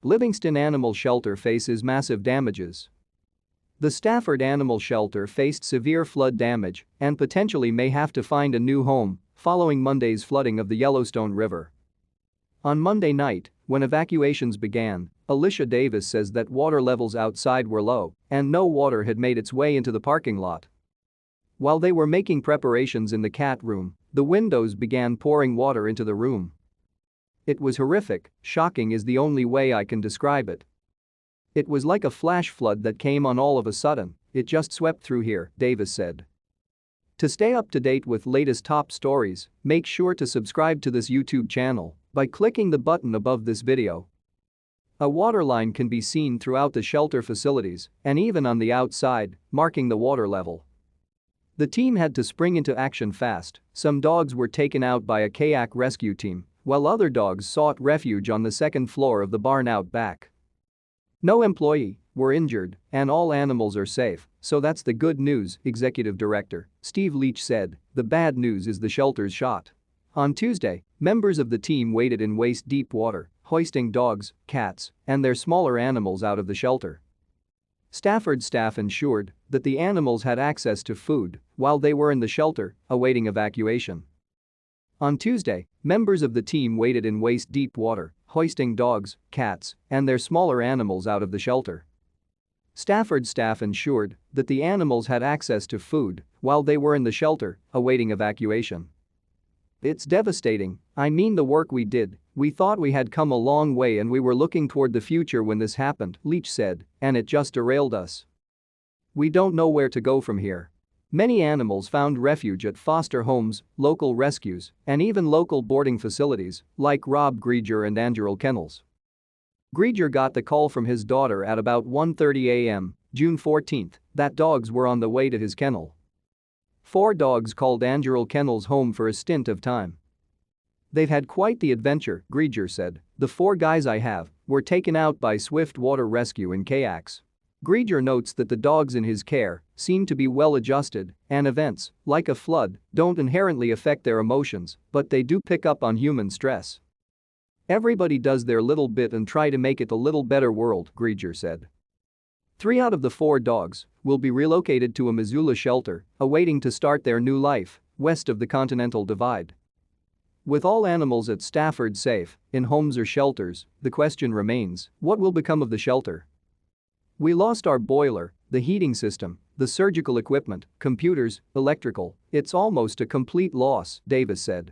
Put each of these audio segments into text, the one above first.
Livingston Animal Shelter faces massive damages. The Stafford Animal Shelter faced severe flood damage and potentially may have to find a new home following Monday's flooding of the Yellowstone River. On Monday night, when evacuations began, Alicia Davis says that water levels outside were low and no water had made its way into the parking lot. While they were making preparations in the cat room, the windows began pouring water into the room. "It was horrific, shocking is the only way I can describe it. It was like a flash flood that came on all of a sudden, it just swept through here," Davis said. To stay up to date with latest top stories, make sure to subscribe to this YouTube channel by clicking the button above this video. A water line can be seen throughout the shelter facilities and even on the outside, marking the water level. The team had to spring into action fast. Some dogs were taken out by a kayak rescue team, while other dogs sought refuge on the second floor of the barn out back. No employee were injured and all animals are safe, so that's the good news, Executive Director Steve Leach said. The bad news is the shelter's shot. On Tuesday, members of the team waded in waist-deep water, hoisting dogs, cats, and their smaller animals out of the shelter. Stafford staff ensured that the animals had access to food while they were in the shelter, awaiting evacuation. On Tuesday, members of the team waded in waist-deep water, hoisting dogs, cats, and their smaller animals out of the shelter. Stafford staff ensured that the animals had access to food while they were in the shelter, awaiting evacuation. "It's devastating, I mean the work we did, we thought we had come a long way and we were looking toward the future when this happened," Leach said, "and it just derailed us. We don't know where to go from here." Many animals found refuge at foster homes, local rescues, and even local boarding facilities like Rob Grieger and Angel Kennels. Grieger got the call from his daughter at about 1:30 a.m., June 14, that dogs were on the way to his kennel. 4 dogs called Angel Kennels home for a stint of time. "They've had quite the adventure," Grieger said. "The 4 guys I have were taken out by swift water rescue in kayaks." Grieger notes that the dogs in his care seem to be well adjusted and events, like a flood, don't inherently affect their emotions, but they do pick up on human stress. "Everybody does their little bit and try to make it a little better world," Grieger said. 3 out of the 4 dogs will be relocated to a Missoula shelter, awaiting to start their new life west of the Continental Divide. With all animals at Stafford safe, in homes or shelters, the question remains, what will become of the shelter? "We lost our boiler, the heating system, the surgical equipment, computers, electrical, it's almost a complete loss," Davis said.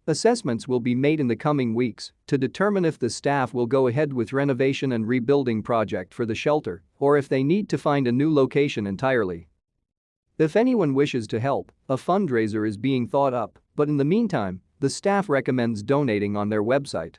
Assessments will be made in the coming weeks to determine if the staff will go ahead with renovation and rebuilding project for the shelter or if they need to find a new location entirely. If anyone wishes to help, a fundraiser is being thought up, but in the meantime, the staff recommends donating on their website.